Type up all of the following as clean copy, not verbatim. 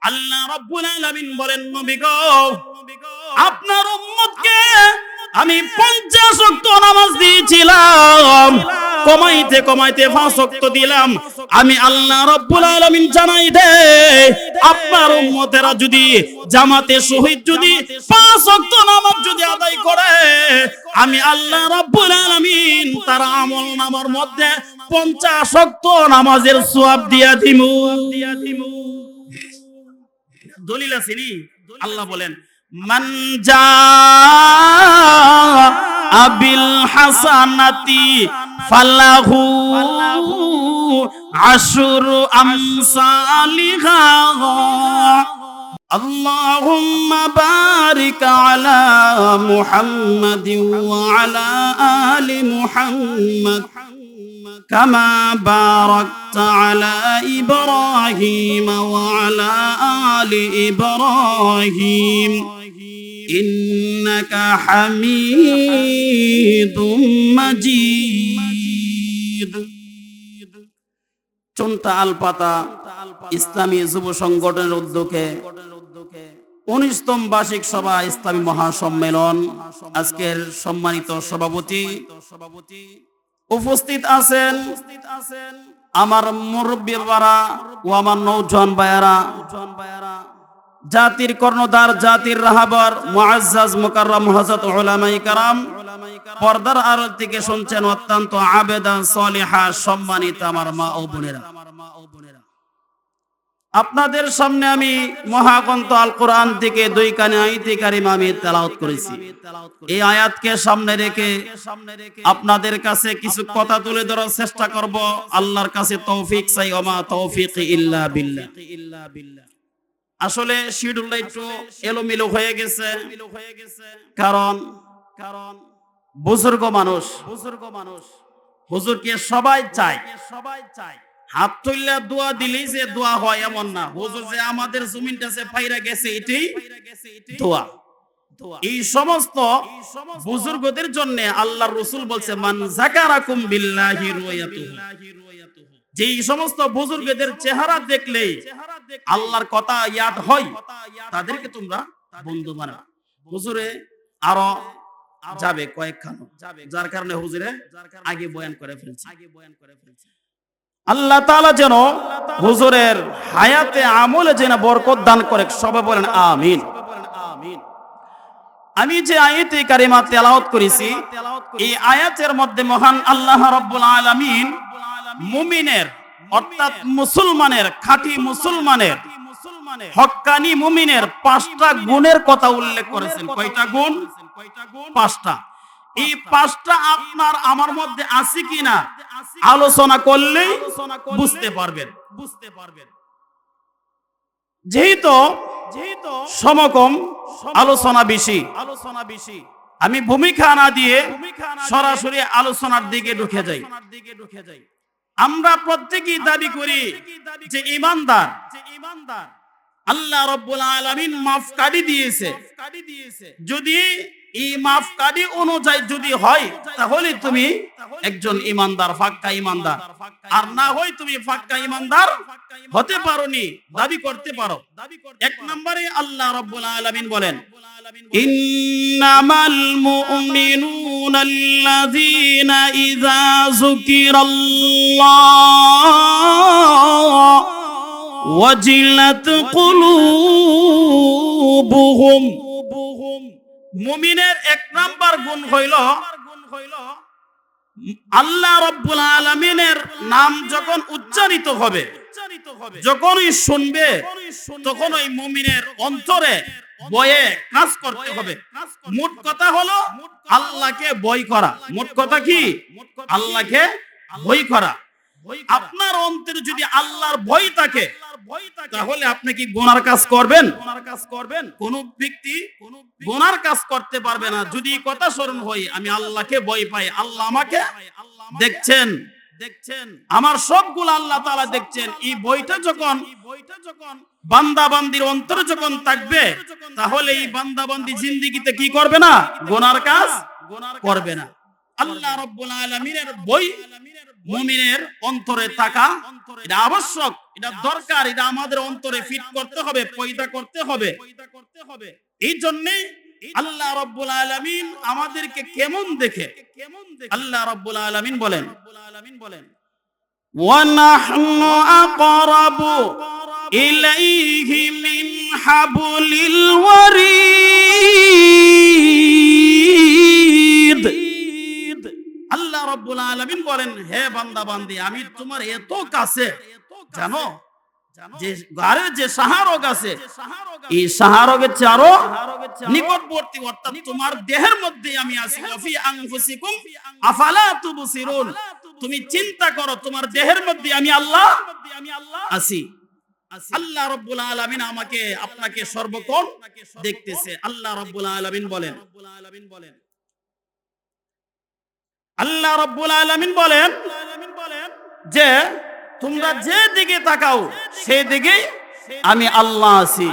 আল্লাহ রাব্বুল আলামিন বলেন, নবী গো, আপনার উম্মতকে আমি 50 ওয়াক্ত নামাজ দিয়েছিলাম, কমাইতে কমাইতে 5 ওয়াক্ত দিলাম। আমি আল্লাহ রাব্বুল আলামিন জানাই দে, আপনার উম্মতেরা যদি জামাতে শহীদ যদি 5 ওয়াক্ত নামাজ যদি আদায় করে, আমি আল্লাহ রাব্বুল আলামিন তার আমলনামার মধ্যে 50 ওয়াক্ত নামাজের সওয়াব দিয়া দিমু। দলিল আছে নি? আল্লাহ বলেন, মান জাআ বিল হাসানাতি ফালাহু আশরু আমসালিহা। আল্লাহুম্মা বারিক আলা মুহাম্মাদিন ওয়া আলা আলি মুহাম্মাদ কামা বারাকতা আলা ইব্রাহিম ওয়া আলা আলি ইব্রাহিম ইন্নাকা হামিদুম মাজিদ। চন্তা আলপাতা ইসলামী যুব সংগঠনের উদ্যোগে 19তম বার্ষিক সভা ইসলামী মহাসম্মেলন। আজকের সম্মানিত সভাপতি উপস্থিত আছেন আমার মুরব্বীরা ও আমার নওজোয়ান ভাইয়েরা, জাতির কর্ণধার, জাতির রাহবার, মুআজ্জাজ মুকাররম হযরত উলামায়ে কেরাম, পর্দার আড়াল থেকে শুনছেন অত্যন্ত আবেদা সলিহা সম্মানিত আমার মা ও বোনেরা, আপনাদের সামনে আমি মহাগ্রন্থ আল কোরআন থেকে 2 কানে আয়াতে কারিমা আমি তেলাওয়াত করেছি। এই আয়াতকে সামনে রেখে আপনাদের কাছে কিছু কথা তুলে ধরার চেষ্টা করব। আল্লাহর কাছে তৌফিক চাই, ওমা তৌফিকি ইল্লা বিল্লাহ। আসলে শিডিউলটা একটু এলোমেলো হয়ে গেছে, কারণ বুজুর্গ মানুষ হুজুরকে সবাই চায়, হাত তুললে দোয়া দিলেই যে দোয়া হয় এমন না। হুজুর যে আমাদের জমিনটা যে পাইরা গেছে এটাই দোয়া। এই সমস্ত বুজুর্গদের জন্য আল্লাহর রাসূল বলছে, মান যাকারাকুম বিল্লাহি রুয়ায়াতুহু, যেই সমস্ত বুজুর্গদের চেহারা দেখলেই আল্লাহর কথা ইয়াদ হয়, তাদেরকে তোমরা বন্ধু বানাও। হুজুরে আরো যাবে কয়েকখানো, যার কারণে হুজুরে আগে বয়ান করে ফেলছে। আল্লাহ তাআলা যেন হুজুরের হায়াতে আমলে যেন বরকত দান করে, সবাই বলেন আমিন। আমি যে আয়াতে কারিমা তেলাওয়াত করেছি, এই আয়াতের মধ্যে মহান আল্লাহ রাব্বুল আলামিন মুমিনের অর্থাৎ মুসলমানের, খাঁটি মুসলমানের, হক্কানি মুমিনের 5টা গুণের কথা উল্লেখ করেছেন। কয়টা গুণ? 5টা। এই 5টা আপনার আমার মধ্যে আছে কিনা আলোচনা করলেই বুঝতে পারবেন। যেহেতু সমকম আলোচনা বেশি, আমি ভূমিকা না দিয়ে সরাসরি আলোচনার দিকে ঢুকে যাই। আমরা প্রত্যেকেই দাবি করি যে ঈমানদার। আল্লাহ রাব্বুল আলামিন মাফকারি দিয়েছে, যদি এই মাফকারি অনুযায়ী যদি হয় তাহলে তুমি একজন ঈমানদার, পাক্কা ঈমানদার। আর না হয় তুমি পাক্কা ঈমানদার হতে পারোনি, দাবি করতে পারো। 1 নম্বরে আল্লাহ রাব্বুল আলামিন বলেন, ইন্নামাল মুমিনুনা আল্লাযীনা ইযা যুকিরাল্লাহ ওয়াজিলাত কুলুবুহুম। মুমিনের 1 নাম্বার গুণ হইল আল্লাহ রাব্বুল আলামিনের নাম যখন উচ্চারিত হবে, যখনই শুনবে, তখন ওই মুমিনের অন্তরে ভয়ে কাজ করতে হবে। মোট কথা হলো আল্লাহকে ভয় করা। মোট কথা কি? আল্লাহকে ভয় করা। আপনার অন্তরে যদি আল্লাহর ভয় থাকে, তাহলে আপনি কি গুনার কাজ করবেন? কোন ব্যক্তি গুনার কাজ করতে পারবে না যদি কথা স্মরণ হয়, আমি আল্লাহকে ভয় পাই, আল্লাহ আমাকে দেখছেন, আমার সবগুলো আল্লাহ তাআলা দেখছেন। এই বইটা যখন বান্দা বান্দির অন্তরে যখন থাকবে, তাহলে এই বান্দা বান্দি জিন্দেগিতে কি করবে না? গুনার কাজ করবে না। আল্লাহ রাব্বুল আলামিনের বই মুমিনের অন্তরে থাকা এটা আবশ্যক, এটা দরকার, এটা আমাদের অন্তরে ফিট করতে হবে, পয়দা করতে হবে। এই জন্য আল্লাহ রাব্বুল আলামিন আমাদেরকে কেমন দেখে, আল্লাহ রাব্বুল আলামিন বলেন ওয়া নাহনু আকরাবু ইলাইহি মিন হাবলিল ওয়ারিদ। আল্লাহ রাব্বুল আলামিন বলেন, হে বান্দা বান্দি, আমি তোমার এত কাছে, জানো যে গারের যে সাহারগ আছে, এই সাহারগের চারো নিকটবর্তী, অর্থাৎ তোমার দেহের মধ্যে আমি আছি। ওয়াফি আনফুসিকুম আফালা তুবসিরুন, তুমি চিন্তা করো তোমার দেহের মধ্যে আমি আল্লাহ আছি। আল্লাহ রাব্বুল আলামিন আমাকে আপনাকে সর্বক্ষণ দেখতেছে। আল্লাহ রাব্বুল আলামিন বলেন, আল্লাহ রাব্বুল আলামিন বলেন যে তোমরা যে দিকে তাকাও সেই দিকেই আমি আল্লাহ আছি।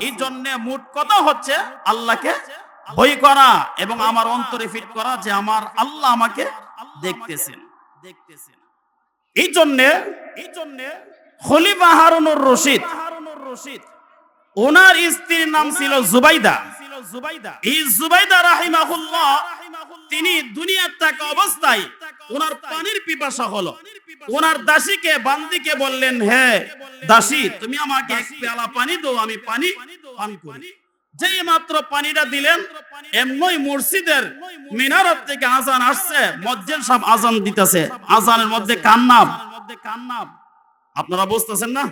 এই জন্য মোট কথা হচ্ছে আল্লাহকে ভয় করা এবং আমার অন্তরে ফিট করা যে আমার আল্লাহ আমাকে দেখতেছেন। এই জন্য খলিফা হারুনুর রশিদ, ওনার স্ত্রীর নাম ছিল জুবাইদা। এই জুবাইদা রাহিমাহুল্লাহ, তিনি দুনিয়ার থাকা অবস্থায় ওনার পানির পিপাসা হলো। ওনার দাসীকে, বান্দিকে বললেন, হে দাসী, তুমি আমাকে এক পেয়ালা পানি দাও, আমি পানি পান করি। যেই মাত্র পানিটা দিলেন, এমনই মসজিদের মিনারত থেকে আজান আসছে, মুয়াজ্জিন সাহেব আজান দিতেছে। আজানের মধ্যে কার নাম? আপনারা বুঝতেছেন না?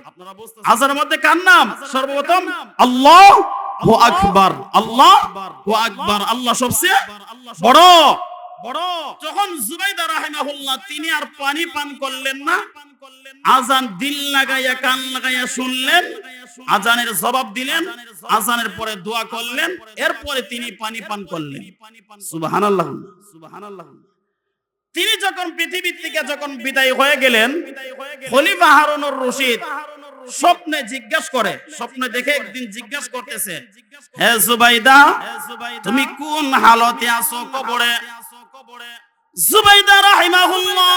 আজানের মধ্যে কার নাম? সর্বপ্রথম আল্লাহু আকবার, আল্লাহু আকবার, আল্লাহ সবচেয়ে বড়। যখন জুবাইদা রাহিমাহুল্লাহ তিনি আর পানি পান করলেন না, আজান দিল লাগাইয়া কান লাগাইয়া শুনলেন, আজানের জবাব দিলেন, আজানের পরে দোয়া করলেন, এরপরে তিনি পানি পান করলেন। সুবহানাল্লাহ, সুবহানাল্লাহ। তিনি যখন পৃথিবী থেকে যখন বিদায় হয়ে গেলেন, খলিফা হারুনুর রশিদ স্বপ্নে জিজ্ঞাসা করে, স্বপ্নে দেখে একদিন জিজ্ঞাসা করতেছে, হে জুবাইদা, তুমি কোন হালতে আছো কবরে? জুবাইদা রাহিমাহুল্লাহ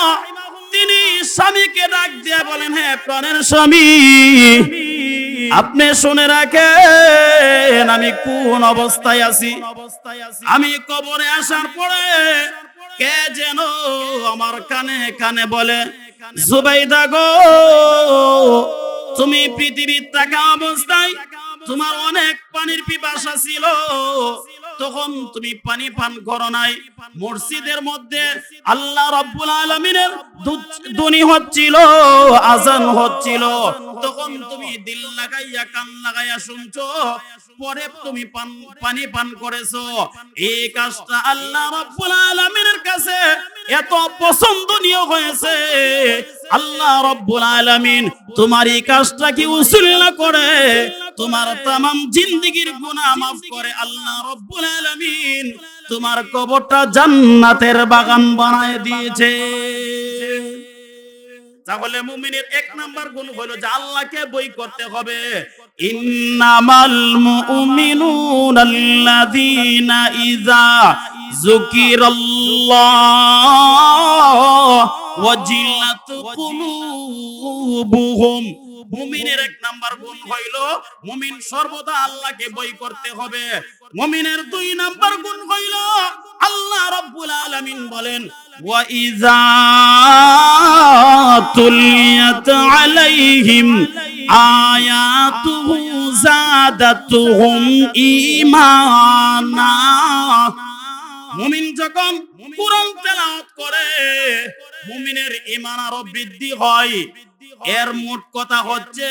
তিনি স্বামীকে ডাক দিয়ে বলেন, হে প্রাণের স্বামী, আপনি শুনে রাখেন আমি কোন অবস্থায় আছি। আমি কবরে আসার পরে কে যেন আমার কানে কানে বলে, জুবাইদা গো, তুমি পৃথিবীর থাকা অবস্থায় তোমার অনেক পানির পিপাসা ছিল, তখন তুমি পানি পান করো নাই। মসজিদের মধ্যে আল্লাহ রাব্বুল আলামিনের ধ্বনি হচ্ছিল, আজান হচ্ছিল, তখন তুমি দিল লাগাইয়া কান লাগাইয়া শুনছো, পরে তুমি পানি পান করেছো। এই কাজটা আল্লাহ রাব্বুল আলামিনের কাছে এত পছন্দনীয় হয়েছে, আল্লাহ রাব্বুল আলামিন তোমার এই কাজটা কি উসিলা করে তোমার तमाम জিন্দেগীর গুনাহ maaf করে আল্লাহ রাব্বুল আলামিন তোমার কবরটা জান্নাতের বাগান বানায় দিয়েছে। তাহলে মুমিনের এক নাম্বার গুণ হলো যে আল্লাহকে ভয় করতে হবে। ইন্নামাল মুমিনুনা আল্লাযীনা ইযা যুকিরাল্লাহ ওয়াজিলাত কুলুবুহুম। মুমিনের এক নাম্বার গুণ হইল মুমিন সর্বদা আল্লাহকে ভয় করতে হবে। মুমিনের দুই নাম্বার গুণ হইল আল্লাহ রাব্বুল আলামিন বলেন, ওয়া ইযা তুলিয়াত আলাইহিম আয়াতুহু যাদাতুহুম ঈমানা। মুমিন যখন কুরআন তেলাওয়াত করে মুমিনের ঈমান আরো বৃদ্ধি হয়। এর মোট কথা হচ্ছে,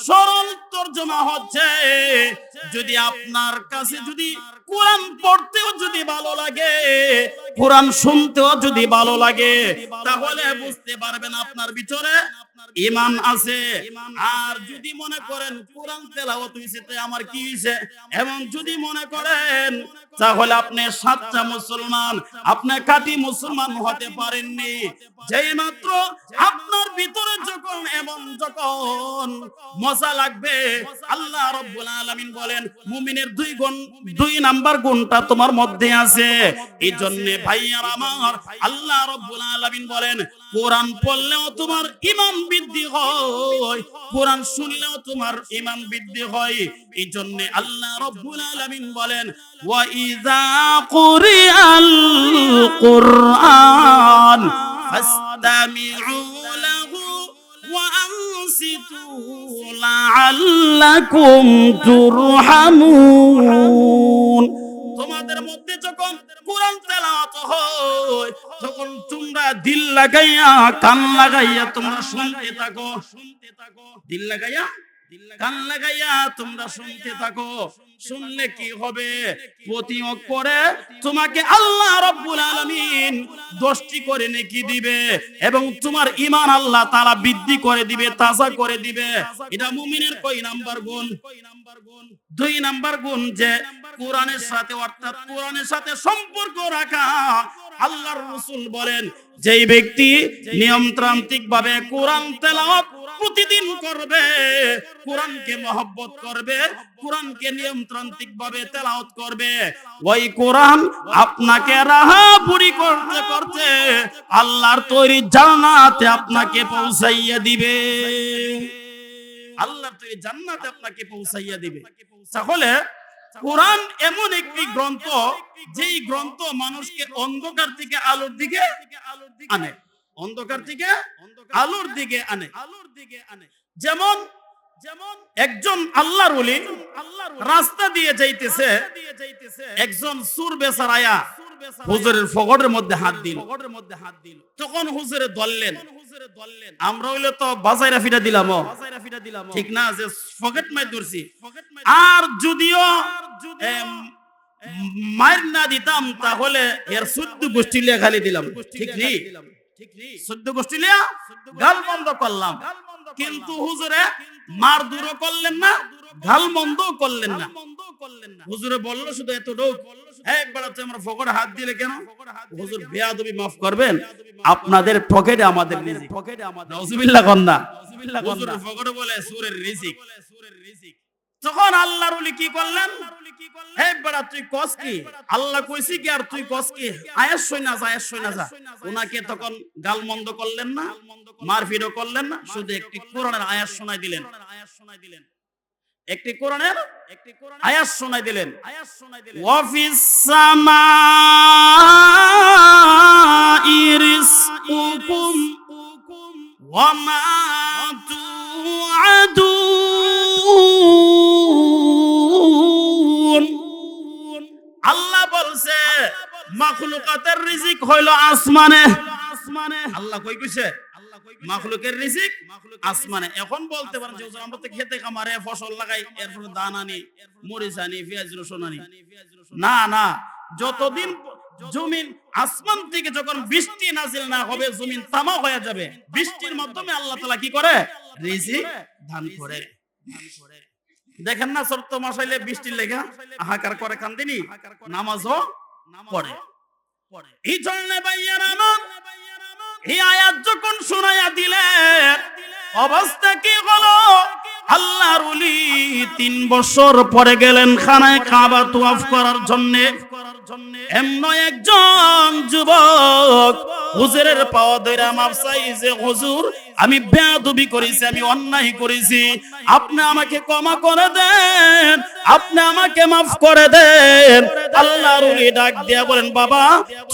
সরল তরজমা হচ্ছে, যদি আপনার কাছে যদি কোরআন পড়তেও যদি ভালো লাগে, কোরআন শুনতেও যদি ভালো লাগে, তাহলে বুঝতে পারবেন আপনার ভিতরে ঈমান আছে। আর যদি মনে করেন কোরআন তেলাওয়াত হইছে তো আমার কি হইছে, এবং যদি মনে করেন, তাহলে আপনি সাচ্চা মুসলমান, আপনি খাঁটি মুসলমান হতে পারেননি। যেই মাত্র আপনার ভিতরে যখন মজা লাগবে, আল্লাহ রাব্বুল আলামিন বলেন মুমিনের দুই নাম্বার গুণটা তোমার মধ্যে আছে। এই জন্য ভাইয়ারা আমার, আল্লাহ রাব্বুল আলামিন বলেন কোরআন পড়লেও তোমার ঈমান বৃদ্ধি হয়, কোরআন শুনলেও তোমার ঈমান বৃদ্ধি হয়। এই জন্য আল্লাহ রাব্বুল আলামিন বলেন ওয়া ইযা কুরিআল কুরআন ফাসতামিউ লাহু ওয়া আনসিতু লাআল্লাকুম তুরহামুন। তোমাদের মধ্যে যখন কোরআন তেলাওয়াত হয়, তখন তোমরা দিল লাগাইয়া কান লাগাইয়া তোমরা শুনতে থাকো। দিল লাগাইয়া কান লাগাইয়া তোমরা শুনতে থাকো। শুনলে কি হবে? প্রতি অক্ষরে তোমাকে আল্লাহ রাব্বুল আলামিন 10টি করে নেকি দিবে এবং তোমার ঈমান আল্লাহ তাআলা বৃদ্ধি করে দিবে, তাজা করে দিবে। এটা মুমিনের কয় নাম্বার গুণ? 2 নাম্বার গুণ, যে কোরআনের সাথে অর্থাৎ কোরআনের সাথে সম্পর্ক রাখা। আল্লাহর রাসূল বলেন যেই ব্যক্তি নিয়মতান্ত্রিক ভাবে কোরআন তেলাওয়াত প্রতিদিন করবে, কোরআনকে মহব্বত করবে, কোরআনকে নিয়মতান্ত্রিক ভাবে তেলাওয়াত করবে, ওই কোরআন আপনাকে রাহাপুরি করতে করতে আল্লাহর তৈরি জান্নাতে আপনাকে পৌঁছাইয়া দিবে। আল্লাহর তৈরি জান্নাতে আপনাকে পৌঁছাইয়া দিবে। তাহলে কোরআন এমন একটি গ্রন্থ, যেই গ্রন্থ মানুষকে অন্ধকার থেকে আলোর দিকে আনে, অন্ধকার থেকে আলোর দিকে আনে। যেমন একজন আল্লাহর ওলি রাস্তা দিয়ে যাইতেছে, একজন সুর বেচারায়া হুজুরের ফগড়ের মধ্যে হাত দিল। তখন হুজুরে ধরলেন। আমরা হইলে তো বাজাইরা ফিরা দিলাম, ঠিক না, যে পকেট মাই ধরছি। আর যদিও মার না দিতাম তাহলে এর 14 গোষ্ঠী লিয়া খালি দিলাম, ঠিক নেই? 14 গোষ্ঠী লিয়া গাল বন্ধ করলাম। কিন্তু হুজুরে মার দূরও করলেন না, গাল বন্ধও করলেন না। হুজুরে বলল শুধু এতটুক, একবার আমরা ফকড়ে হাত দিলে কেন? হুজুর বেয়াদবি মাফ করবেন, আপনাদের পকেটে আমাদের রিজিক। নাউজুবিল্লাহ কন্না, হুজুর ফকড়ে বলে সুরের রিজিক। তখন আল্লাহর ওলি কি করলেন? হে বড়া তুই কস কি? আল্লাহ কইছি কি আর তুই কস কি? আয়াত শুনা যা, আয়াত শুনা যা। উনাকে তখন গালমন্দ করলেন না, মারপিটও করলেন না, শুধু একটি কোরআনের আয়াত শোনাই দিলেন। একটি কোরআনের আয়াত শোনাই দিলেন। ওয়াফিস সামাই রিজকুকুম ওয়া মা তুআদুন। আল্লাহ বলছে মাখলুকাতের রিজিক হইল আসমানে। আল্লাহ কই কইছে? মাখলুকের রিজিক আসমানে। এখন বলতে পারেন যে আমরা তো খেতে খামারে ফসল লাগাই, এরপর ধান আনি, মরিচ আনি, পেঁয়াজ রসুন আনি। না না, যতদিন জমিন আসমান থেকে যখন বৃষ্টি নাজিল না হবে, জমিন তামা হয়ে যাবে। বৃষ্টির মাধ্যমে আল্লাহ তাআলা কি করে? রিজিক দান করে। দেখেন না, চৈত্র মাস হইলে বৃষ্টির লেগা হাহাকার করে কান্দিনি, নামাজও পড়ে। এই জন্য ভাইয়ারা আমার, এই আয়াত যখন শোনায়া দিলেন, অবস্থা কি হলো? আল্লাহর ওলি 3 বছর পরে গেলেন খানায় কাবা তওয়াফ করার জন্য। এমন একজন যুবক হুজুরের পাওয়া ধরে মাফ চাইছে, হুজুর আমি বেয়াদবি করেছি, আমি অন্যায় করেছি, আপনি আমাকে ক্ষমা করে দেন, আপনি আমাকে মাফ করে দেন। আল্লাহর ওলি ডাক দিয়া বলেন, বাবা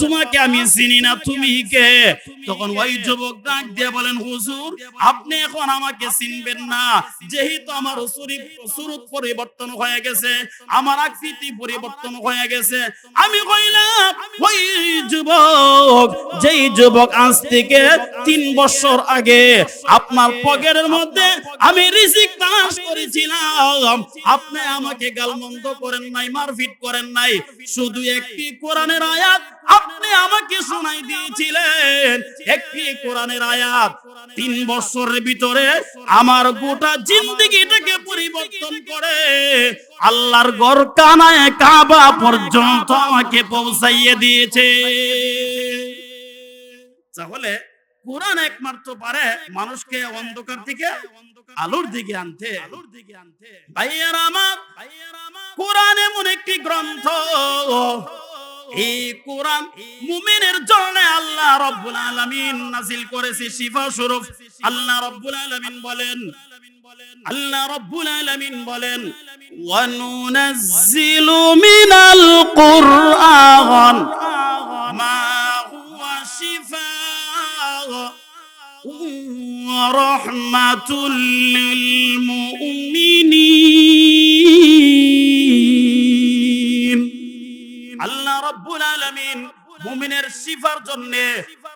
তোমাকে আমি চিনি না, তুমি কে? তখন ওই যুবক ডাক দিয়া বলেন, হুজুর আপনি এখন আমাকে চিনবেন না, যেহেতু আমার সুরত পরিবর্তন হয়ে গেছে, আমার আকৃতি পরিবর্তন হয়ে গেছে। আমি কইলাম ওই যুবক, যেই যুবক আজ থেকে 3 বছর আগে আপনার পকেটের মধ্যে আমি রিজিক তালাশ করেছিলাম, আপনি আমাকে গালমন্দ করেন নাই, মারপিট করেন নাই, শুধু একটি কোরআনের আয়াত আপনি আমাকে শোনাই দিয়েছিলেন। একটি কোরআনের আয়াত 3 বছরের ভিতরে আমার গোটা জিন্দেগিটাকে পরিবর্তন করে আল্লাহর ঘর কানায় কাবা পর্যন্ত আমাকে পৌঁছাইয়ে দিয়েছে। তাহলে কোরআন একমাত্র পারে মানুষকে অন্ধকার থেকে আলোর দিকে আনতে। ভাইয়েরা আমার, কোরআন এমন একটি গ্রন্থ, এই কোরআন মুমিনের জন্য আল্লাহ রাব্বুল আলামিন নাযিল করেছে শিফা স্বরূপ। আল্লাহ রাব্বুল আলামিন বলেন, ওয়া নুনাজ্জিলু মিনাল কুরআন মা হুয়া শিফাء ওয়া রাহমাতুল লিল মুমিনিন। আল্লাহ রাব্বুল আলামিন মুমিনের শিফার জন্য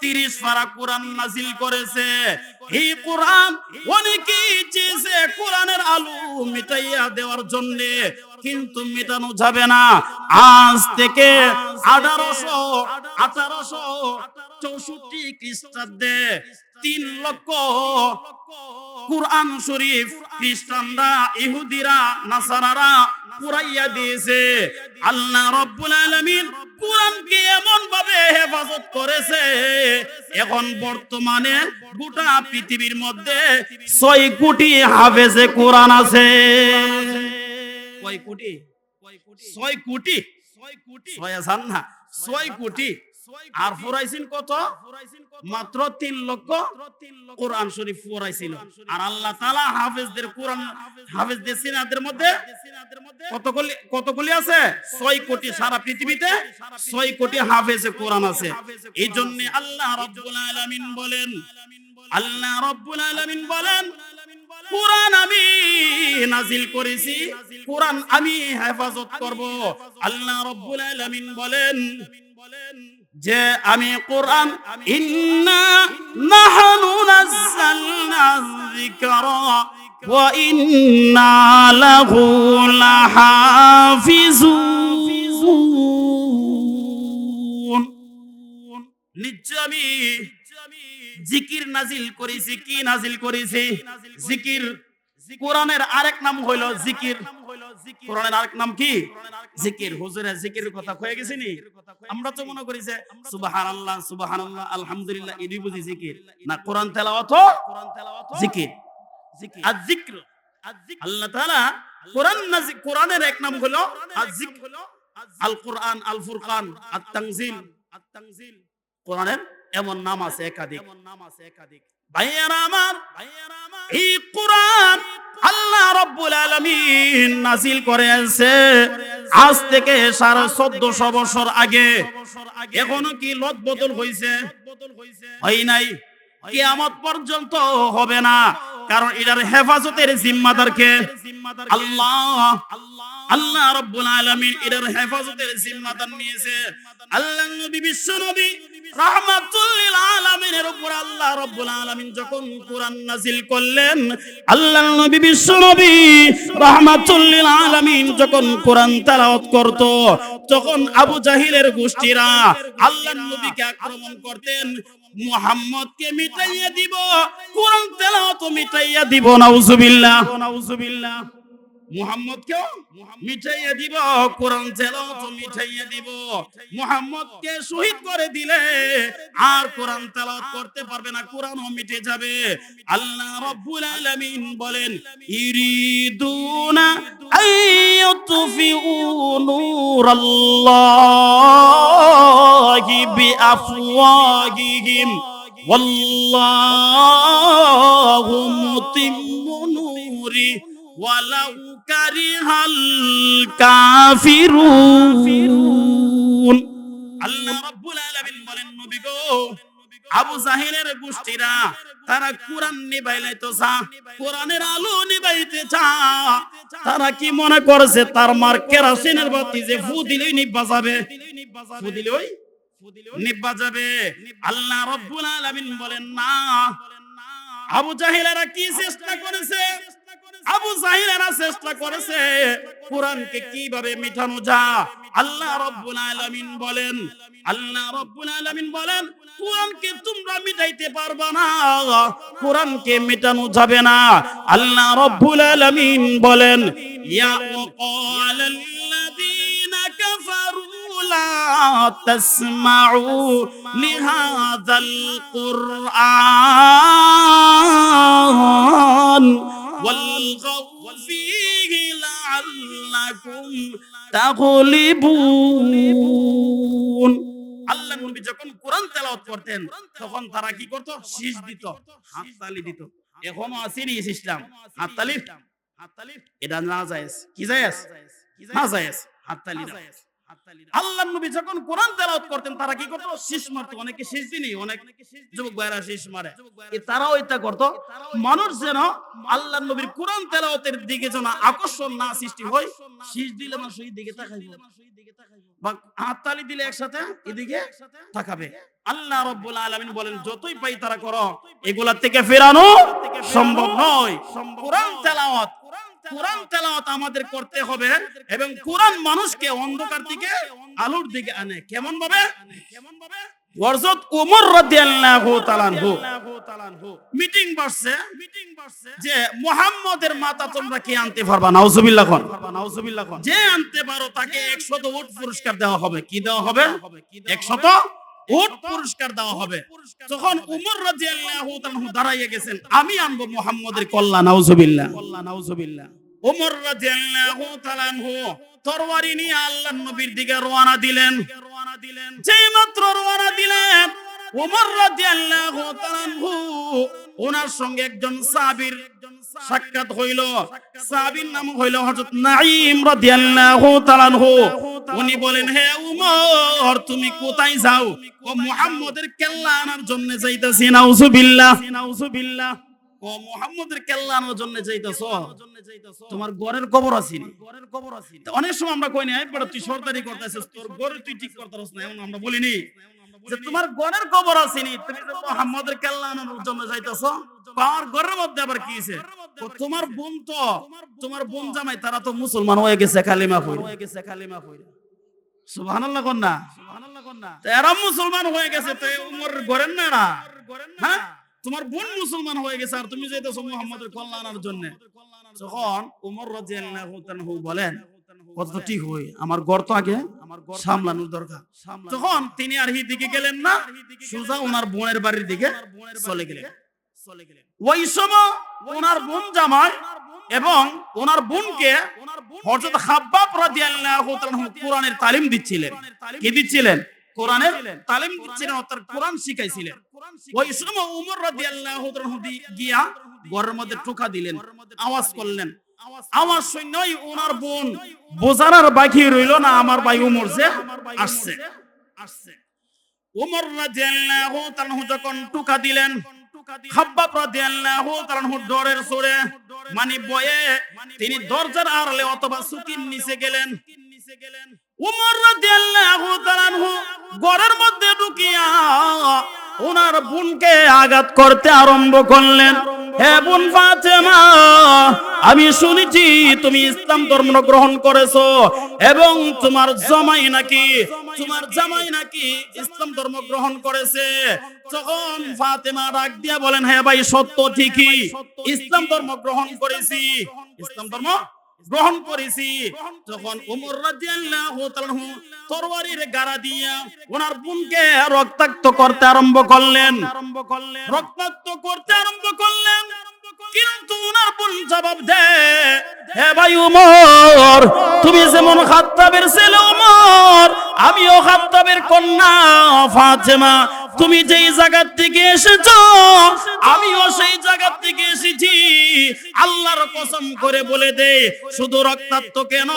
30 পারা কোরআন নাযিল করেছে। এই কোরআন অনেকেই চেয়েছে কোরআনের আলো মিটাইয়া দেওয়ার জন্য, কিন্তু মেটানো যাবে না। আজ থেকে 1864 খ্রিস্টাব্দে 3 লক্ষ কোরআন শরীফ খ্রিস্টানরা, ইহুদিরা, নাসারারা পুরাইয়া দিয়েছে। আল্লাহ রাব্বুল আলামিন কোরআনকে এমন ভাবে হেফাজত করেছে, এখন বর্তমানে গোটা পৃথিবীর মধ্যে 6 কোটি হাফেজে কোরআন আছে। কয় কোটি? 6 কোটি। 6,000 না, 6 কোটি। আর ফুরাইছেন কত? মাত্র 3 লক্ষ কোরআন শরীফ ফুরাইছিল। আর আল্লাহ তাআলা হাফেজদের কোরআন, হাফেজদের সিনাদের মধ্যে কতগুলি আছে? 6 কোটি। সারা পৃথিবীতে 6 কোটি হাফেজে কোরআন আছে। এই জন্য আল্লাহ রাব্বুল আলামিন বলেন, কোরআন আমি নাযিল করেছি, কোরআন আমি হেফাজত করব। আল্লাহ রাব্বুল আলামিন বলেন যে আমি কোরআন, ইন্না নাহনু নাযালনা যিকরা ওয়া ইন্না লাহু লাহাফিজুন। নিশ্চয় আমি জিকির নাজিল করেছি। কি নাজিল করেছি? জিকির। কোরআনের আরেক নাম হইল জিকির। কোরআনের আরেক নাম কি? জিকির। হুজুরের জিকিরের কথা কয়ে গেছি নি? আমরা তো মনে করি যে সুবহানাল্লাহ, সুবহানাল্লাহ, আলহামদুলিল্লাহ এডি বুঝি জিকির না। কোরআন তেলাওয়াত জিকির। আর যিকর, আল্লাহ তাআলা কোরআনের এক নাম হলো আয-যিকর, আল কোরআন, আল ফুরকান, আত-তানজিল। কোরআনের এমন নাম আছে একাধিক। ভাইয়েরা আমার, এই কোরআন আল্লাহ রাব্বুল আলামিন নাযিল করেছে আজ থেকে 1450 বছর আগে। এখনো কি লত বদল হইছে? হয় নাই। কিয়ামত পর্যন্ত হবে না, কারণ এটার হেফাজতের জিম্মাদার কে? আল্লাহ রাব্বুল আলামিন এটার হেফাজতের জিম্মাদার নিয়েছে। আল্লাহ নবী, বিশ্ব নবী রাহমাতুল লিল আলামিনের উপর আল্লাহ রাব্বুল আলামিন যখন কোরআন নাযিল করলেন, আল্লাহ নবী, বিশ্ব নবী রাহমাতুল লিল আলামিন যখন কোরআন তেলাওয়াত করত, তখন আবু জাহিলের গোষ্ঠীরা আল্লাহ নবীকে আক্রমণ করতেন। মুহাম্মদকে মিটাইয়া দিব, কোরআন তেলাওয়াত মিটাইয়া দিব। নাউজুবিল্লাহ। মুহাম্মদকে মিটাইয়া দিব, কোরআন তেলাওয়াত মিটাইয়া দিব। মুহাম্মদকে শহীদ করে দিলে আর কোরআন তেলাওয়াত করতে পারবে না, কোরআনও মিটে যাবে। আল্লাহ রাব্বুল আলামিন বলেন, ইরিদুনা আইয়ুতফিউ নূরাল্লাহি বিআফওয়াহিহিম ওয়াল্লাহু মুতিম্মু নূরি ওয়ালাউ কারিহাল কাফিরুন। আল্লাহ রাব্বুল আলামিন বলেন, নবী গো, আবু জাহিলের গোষ্ঠীরা তারা কোরআন নিভাইতে চা, কোরআনের আলো নিভাইতে চা। তারা কি মনে করছে তার মার কেরোসিনের বাতি যে ফু দিলেই নিভা যাবে? ফু দিলেই নিভা যাবে? আল্লাহ রাব্বুল আলামিন বলেন না। আবু জাহিলেরা কি চেষ্টা করেছে? আবু জাহিলেরা চেষ্টা করেছে কোরআনকে কিভাবে মিটানো যায়। আল্লাহ রাব্বুল আলামিন বলেন, কোরআনকে তোমরা মিটাইতে পারবা না, কোরআনকে মিটানো যাবে না। আল্লাহ রাব্বুল আলামিন বলেন, ইয়া ওয়াকালাল্লাযীনা কাফারু আল্লা তাসমাউ লিহাযাল কুরআন ওয়ালগাউ ফীহি লাআল্লাকুম তাগলিবুন। আল্লাহ নবী যখন কোরআন তেলাওয়াত করতেন তখন তারা কি করত? শীষ দিত, হাততালি দিত। এখনো আসেনি ইসলাম হাততালি, এটা না জায়েজ। কি জায়েজ? না জায়েজ হাততালি দাও। আল্লাহ নবী যখন কোরআন তেলাওয়াত করতেন তারা কি করত? শীষ মারত। অনেকে শীষ দিনি, অনেক যুবক ভাইরা শীষ মারে। তারাও এটা করত, মানুষ যেন আল্লাহ নবীর কোরআন তেলাওয়াতের দিকে যেন আকর্ষণ না সৃষ্টি হয়। শীষ দিলে মানুষ এই দিকে তাকাইবে, বা হাততালি দিলে একসাথে এদিকে তাকাবে। আল্লাহ রাব্বুল আলামিন বলেন, যতই পাই তারা করো, এগুলা থেকে ফেরানো সম্ভব নয়। কোরআন তেলাওয়াত আমাদের করতে হবে, এবং কোরআন মানুষকে অন্ধকার থেকে আলোর দিকে আনে। কেমন ভাবে? হযরত ওমর রাদিয়াল্লাহু তাআলা আনহু মিটিং বসছে যে মুহাম্মদের মাথা তোমরা কে আনতে পারবা? নাউজুবিল্লাহ কোন, নাউজুবিল্লাহ কোন। যে আনতে পারো তাকে 100 উট পুরস্কার দেওয়া হবে। কি দেওয়া হবে? 100 উট পুরস্কার দেওয়া হবে। তখন ওমর রাদিয়াল্লাহু তাআলা দাঁড়াইয়া গেছেন, আমি আনবো মুহাম্মদের কল্যাণ। নাউজুবিল্লাহ, নাউজুবিল্লাহ। ওমর রাদিয়াল্লাহু তাআলা তরবারি নিয়ে আল্লাহর নবীর দিকে রওনা দিলেন। যেই মাত্র রওনা দিলেন, ওমর রাদিয়াল্লাহু তাআলা ওনার সঙ্গে একজন সাহাবীর সাক্ষাৎ হইল। সাহাবীর নাম হইল হযরত নাঈম রাদিয়াল্লাহু তাআলা। উনি বলেন, হে ওমর, তুমি কোথায় যাও? ও মুহাম্মদের কেল্লা আনার জন্য যাইতাছি। নাউজুবিল্লাহ, নাউজুবিল্লাহ। ও মুহাম্মদের কেল্লা আনার জন্য যাইতাছ? তোমার ঘরের কবর আসেনি? অনেক সময় আমরা কই না, বড় তুই সরদারি করতেছিস, তোর ঘরে তুই ঠিক করতেছিস না, এমন আমরা বলিনি যে তোমার ঘরের কবর আসেনি, তুমি তো মুহাম্মদের কেল্লা আনার জন্য যাইতাছ। আমার ঘরের মধ্যে আবার কি হইছে? তোমার বোন তো, তোমার বোন জামাই তারা তো মুসলমান হয়ে গেছে, কালিমা পড়ে। সুবহানাল্লাহ কোন না? সুবহানাল্লাহ কোন না? এরা মুসলমান হয়ে গেছে, তো উমর ঘরের না না? হ্যাঁ, তোমার বোন মুসলমান হয়ে গেছে আর তুমি যাইতেছো মুহাম্মদের কল্যাণ আনার জন্য। তখন ওমর রাদিয়াল্লাহু তাআলা বলেন, কথা ঠিক হই, আমার ঘর তো আগে সামলানোর দরকার। তখন তিনি আর হি দিকে গেলেন না, সোজা ওনার বোনের বাড়ির দিকে চলে গেলেন। ওই সময় ওনার বোন জামাই এবং ওনার বোনকে হযরত খাব্বাব রাদিয়াল্লাহু তাআলা কোরআনের তালিম দিচ্ছিলেন। কি দিচ্ছিলেন? কোরআনের তালিম দিচ্ছিলেন, অর্থাৎ কোরআন শিখাইছিলেন। ওই সময় ওমর রাদিয়াল্লাহু তাআলা গিয়া ঘরের মধ্যে টোকা দিলেন, আওয়াজ করলেন। আওয়াজ শুনেই ওনার বোন বোঝার বাকি রইল না, আমার ভাই ওমর যে আসছে। ওমর রাদিয়াল্লাহু তাআলা যখন টোকা দিলেন, খাব্বাব রাদিয়াল্লাহু তাআলা ডরের সরে, মানে ভয়ে তিনি দরজার আড়ালে অথবা সুকির নিচে গেলেন। ওমর রাদিয়াল্লাহু তাআলা ঘরের মধ্যে ঢুকিয়া ওনার বোনকে আঘাত করতে আরম্ভ করলেন। হে বোন ফাতেমা, আমি শুনেছি তুমি ইসলাম ধর্ম গ্রহণ করেছো এবং তোমার জামাই নাকি ইসলাম ধর্ম গ্রহণ করেছে। তখন ফাতেমা ডাক দিয়া বলেন, হ্যাঁ ভাই, সত্য, ঠিকই ইসলাম ধর্ম গ্রহণ করেছি, ইসলাম ধর্ম গ্রহণ করেছি। তখন ওমর রাদিয়াল্লাহু তাআলা তরবারির গাড়া দিয়া ওনার বোনকে রক্তাক্ত করতে আরম্ভ করলেন। কিন্তু ওনার বোন জবাব দেয়, হে ভাই ওমর, তুমি যেমন খাত্তাবের ছেলে ওমর, আমিও খাত্তাবের কন্যা ফাতেমা। তুমি যেই জায়গা থেকে এসেছো আমিও সেই জায়গা থেকে এসেছি। আল্লাহর কসম করে বলে দে, শুধু রক্তাক্ত কেন,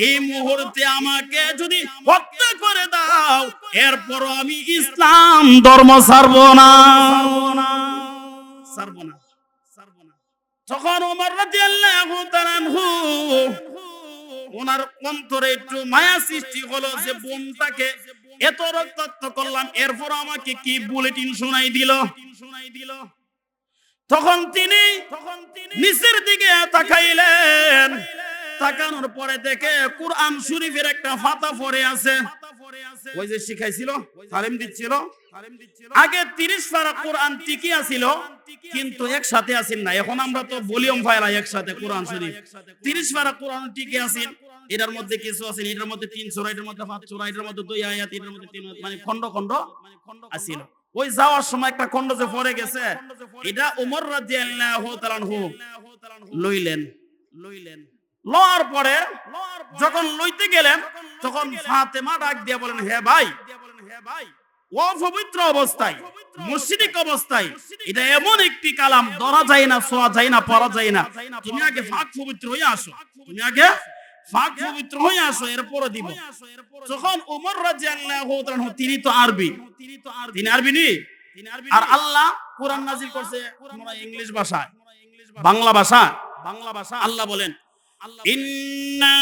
এই মুহূর্তে আমাকে যদি হত্যা করে দাও, এরপরও আমি ইসলাম ধর্ম ছাড়বো না। তখন ওমর রাদিয়াল্লাহু তাআলা ওনার অন্তরে একটু মায়া সৃষ্টি হলো যে বোনটাকে এত রক্তাক্ত করলাম, এরপর আমাকে কি বুলেটিন শোনাই দিল। তখন তিনি নিচের দিকে তাকাইলেন, তাকানোর পরে দেখে কুরআন শরীফের একটা পাতা পড়ে আছে। ওই যে শিখাইছিল, তালিম দিচ্ছিল, আগে 30 পারা কোরআন টিকি আছিল, কিন্তু একসাথে আসেন না। এখন আমরা তো ভলিউম ফাইলা একসাথে কোরআন শরীফ 30 পারা কোরআন টিকি আসেন, এটার মধ্যে কিছু আছে, এটার মধ্যে 3 সূরা, এটার মধ্যে 5 সূরা, এটার মধ্যে 2 আয়াত, এটার মধ্যে 3, মানে খন্ড খন্ড আছিল। ওই যাওয়ার সময় একটা খন্ড যে পড়ে গেছে, এটা ওমর রাদিয়াল্লাহু তাআলা আনহু লইলেন। লওয়ার পরে যখন লইতে গেলেন, তখন ফাতেমা ডাক দিয়ে বলেন, হে ভাই, অপবিত্র অবস্থায়, মুশরিক অবস্থায়, এটা এমন একটি কালাম, ধরা যায় না, ছোঁয়া যায় না, পড়া যায় না, তুমি আগে পাক পবিত্র হয়ে আসো, তুমি আগে পাক পবিত্র হয়ে আসো, এরপরে দিব। যখন ওমর রাদিয়াল্লাহু তাআলা, তিনি তো আরবি, তিনি আরবি নি, আর আল্লাহ কোরআন নাযিল করছে ইংলিশ ভাষায়, বাংলা ভাষা। আল্লাহ বলেন, ইন্না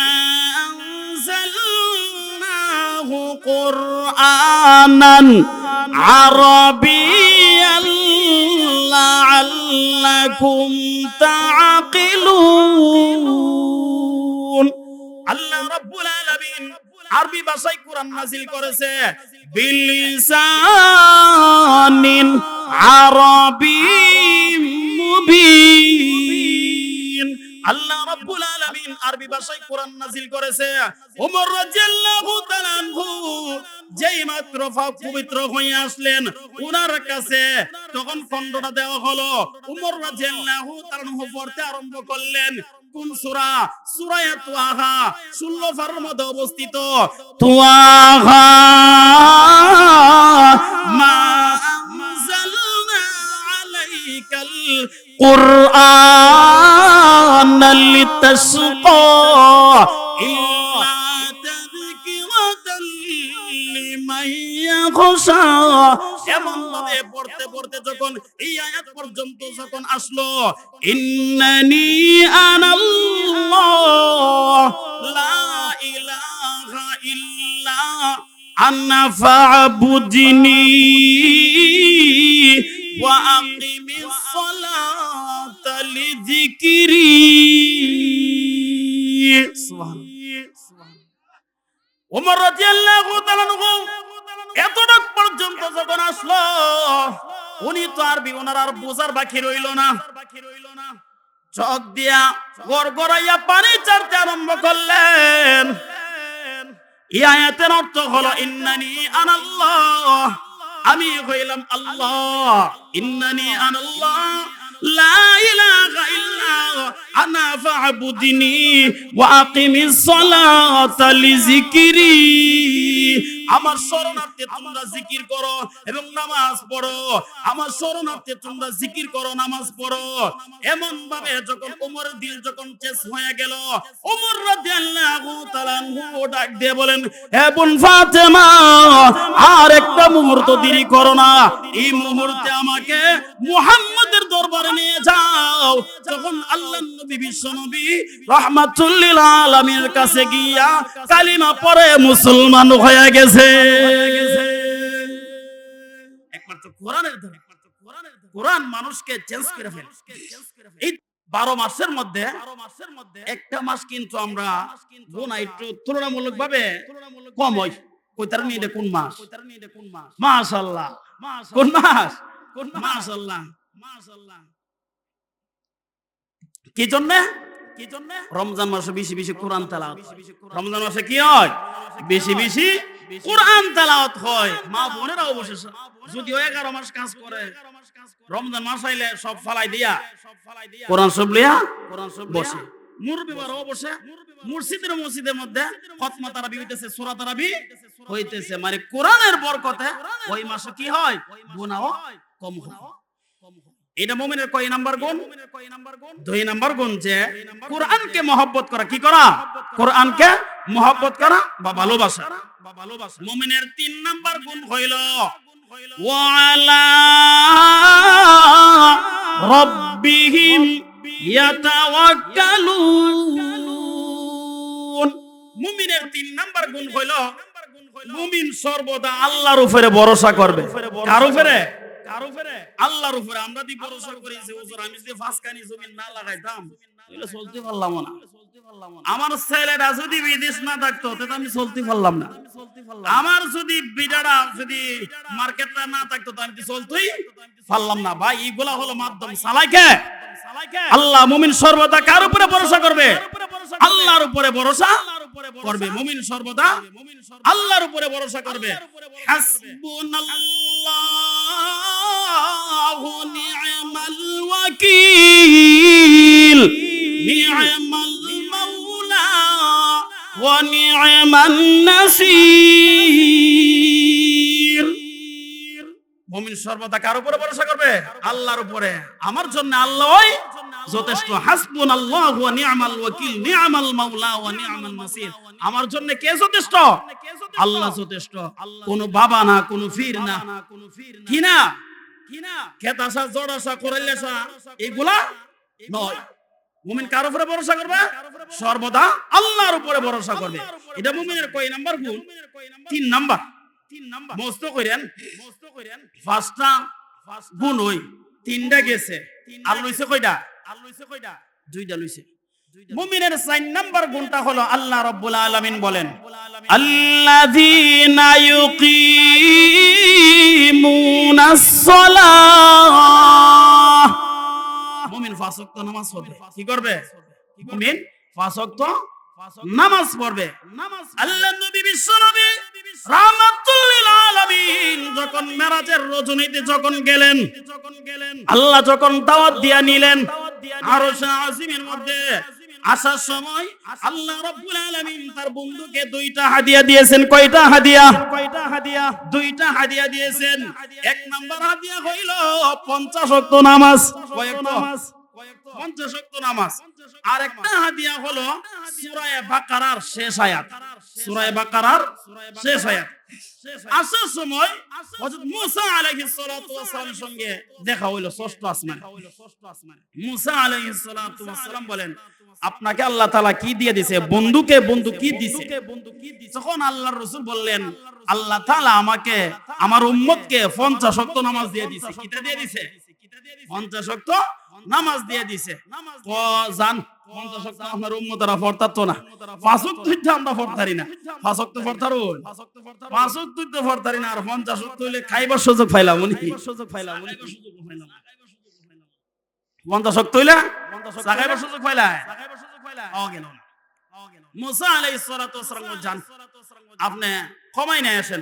আনজালনাহু কুরআনান আরাবিয়ান লাআল্লাকুম তাআকিলুন। আল্লাহ রাব্বুল আলামিন আরবি ভাষায় কোরআন নাযিল করেছে, বিলিসানিন আরাবিয়্যিম মুবিন। আল্লাহ রাব্বুল আলামিন আরবি ভাষায় কোরআন নাযিল করেছে। ওমর রাদিয়াল্লাহু তাআলা আনহু যেই মাত্র পবিত্র হয়ে আসলেন ওনার কাছে, তখন খণ্ডটা দেওয়া হলো। ওমর রাদিয়াল্লাহু তাআলা আনহু পড়তে আরম্ভ করলেন। কোন সূরা? সূরা তাহা, 16 পারার মধ্যে অবস্থিত। তাহা মা আনজালনা আলাইকাল কুরআন লিতাশকা ইল্লা তাযকিরাতাল লিমান ইয়াখশা। এমন ভাবে পড়তে পড়তে যখন এই আয়াত পর্যন্ত যখন আসলো, ইন্নানি আনাল্লাহ লা ইলাহা ইল্লা আনা ফা'বুদনি ওয়া আকিমিস সালাতা লিযিকরি। সুবহানাল্লাহ। ওমর রাদিয়াল্লাহু তাআলা আনহু এতটুক পর্যন্ত যখন আসলো, উনি তো আরবি, ওনার আর বোঝার বাকি রইল না। চোখ দিয়া গড়গড়াইয়া পানি ছাড়তে আরম্ভ করলেন। এই আয়াতের অর্থ হলো, ইন্নানি আনাল্লাহ, আমি হইলাম আল্লাহ। ইন্নানি আনাল্লাহ লা ইলাহা ইল্লা আনা ফা'বুদনি ওয়া আকিমিস সালাতা লিযিকরি। আমার শরণার্থে তোমরা জিকির করো এবং নামাজ পড়ো, আমার শরণার্থে তোমরা জিকির করো, নামাজ পড়ো। এমন ভাবে যখন ওমরের দিল যখন চেঞ্জ হয়ে গেল, ওমর রাদিয়াল্লাহু তাআলা আনহু ডাক দিয়ে বলেন, হে বোন ফাতেমা, আর একটা মুহূর্ত দেরি করো না, এই মুহূর্তে আমাকে মুহাম্মদের দরবারে নিয়ে যাও। যখন আল্লাহর নবী, বিশ্ব নবী রাহমাতুল লিল আলামিনের কাছে গিয়া কালিমা পড়ে মুসলমান হয়ে গেছে। একমাত্র কোরআনের দ্বারা, কোরআন মানুষকে চেঞ্জ করে ফেলে। এই 12 মাসের মধ্যে একটা মাস কিন্তু আমরা গোনা একটু তুলনামূলক ভাবে কম হয়। কইতার নিয়ে এটা কোন মাস? মাশাআল্লাহ। কোন মাস? মাশাআল্লাহ। কি জন্য? রমজান মাসে বেশি বেশি কোরআন তেলাওয়াত। রমজান মাসে কি হয়? বেশি বেশি কোরআন তেলাওয়াত হয়। মা বোনেরা অবশ্যই, যদিও 11 মাস কাজ করে, রমজান মাস আইলে সব ফালাই দিয়া কোরআন সব লিয়া বসে। মুরব্বিরাও বসে, মসজিদের মধ্যে খতমা তারাবি হইতেছে, সূরা তারাবি হইতেছে। মানে কোরআনের বরকতে ওই মাসে কি হয়? গুনাহ কম হয়। এটা মুমিনের কয় নাম্বার গুণ? 2 নাম্বার গুণ, যে কোরআনকে মহব্বত করা। কি করা? কোরআনকে মহব্বত করা বা ভালোবাসা। মুমিনের 3 নাম্বার গুণ হইল ওয়ালা রাব্বিহিম ইয়াতাওয়াক্কালুন। মুমিনের 3 নাম্বার গুণ হইল মুমিন সর্বদা আল্লাহর উপরে ভরসা করবে। কার উপরে? আল্লাহর উপরে। আমরা দি ভরসা করি যে হুজুর আমি যদি ফাঁসকানি জমিন না লাগাইতাম তাহলে চলতে পারলাম না। আমার ছেলেটা যদি বিদেশ না থাকতো তাহলে আমি চলতে পারলাম না। আমার যদি বিটাটা যদি মার্কেটটা না থাকতো তো আমি চলতেই পারলাম না। ভাই এইগুলা হলো মাধ্যম। সালাইকে আল্লাহ। মুমিন সর্বদা কার উপরে ভরসা করবে? আল্লাহর উপরে ভরসা করবে। মুমিন সর্বদা আল্লাহর উপরে ভরসা করবে। হাসবুনাল্লাহু নি'মাল ওয়াকিল, নি'মাল মাওলা ওয়া নি'মান নাসির। মুমিন সর্বদা কার উপরে ভরসা করবে? আল্লাহর উপরে। আমার জন্য আল্লাহই যথেষ্ট। হাসবুনাল্লাহু ওয়া নি'মাল ওয়াকিল, নি'মাল মাওলা ওয়া নি'মান নাসির। আমার জন্য কে যথেষ্ট? আল্লাহ যথেষ্ট। কোন বাবা না, কোন পীর না, কি না, খেতাসা জড়াসা করাইলেসা এগুলা নয়। মুমিন কার উপরে ভরসা করবে? সর্বদা আল্লাহর উপরে ভরসা করবে। এটা মুমিনের কয় নাম্বার গুণ? 3 নাম্বার। মস্ত কইরেন, পাঁচটা গুণ হই, 3টা গেছে, আর লইছে কয়টা? দুইটা লইছে। মুমিনের 4 নাম্বার গুণটা হলো আল্লাহ রাব্বুল আলামিন বলেন, আল্লাযীনা ইউকিমুনাস সালাহ। মুমিন 5 ওয়াক্ত নামাজ পড়বে। কি করবে? মুমিন 5 ওয়াক্ত নামাজ পড়বে। আল্লাহ নবী বিশ্বনবী রাহমাতুল লিল আলামিন যখন মেরাজের রজনীতে যখন গেলেন, আল্লাহ যখন দাওয়াত দিয়া নিলেন আরশে আজিমের মধ্যে, আসার সময় আল্লাহ রাব্বুল আলামিন তার বন্ধুকে 2টা হাদিয়া দিয়েছেন। কয়টা হাদিয়া? 2টা হাদিয়া দিয়েছেন। 1 নাম্বার হাদিয়া হইল 50 ওয়াক্ত নামাজ। কয় ওয়াক্ত? 50 ওয়াক্ত নামাজ। আর একটা হাদিয়া হলো সূরা বাকারার শেষ আয়াত। সূরা বাকারার শেষ আয়াত। আসার সময় হযরত মুসা আলাইহিস সালাতু ওয়াস সালামের সঙ্গে দেখা হইল 6ষ্ঠ আসমানে। মুসা আলাইহিস সালাতু ওয়াস সালাম বলেন, আপনাকে আল্লাহ তাআলা কি দিয়ে দিয়েছে? বন্ধুকে বন্ধু কি দিয়েছে? তখন আল্লাহর রাসূল বললেন, আল্লাহ তাআলা আমাকে, আমার উম্মতকে 50 ওয়াক্ত নামাজ দিয়ে দিয়েছে। কিটা দিয়ে দিয়েছে? 50 ওয়াক্ত নামাজ দিয়ে দিয়েছে। তো জান 50 ওয়াক্ত আপনার উম্মতরা পড়তাতো না, 5 ওয়াক্ত আমরা পড়তারি না। 5 ওয়াক্ত পড়তারো, 5 ওয়াক্ত তো পড়তারি না। আর 50 ওয়াক্ত হইলে খাইবার সুযোগ পাইলাম উনি, 50 ওয়াক্ত হইলে খাইবার সুযোগ পাইলাই গেল না। মুসা আলাইহিস সালাতু ওয়াস সালাম জান আপনি কমাই নিয়ে আসেন।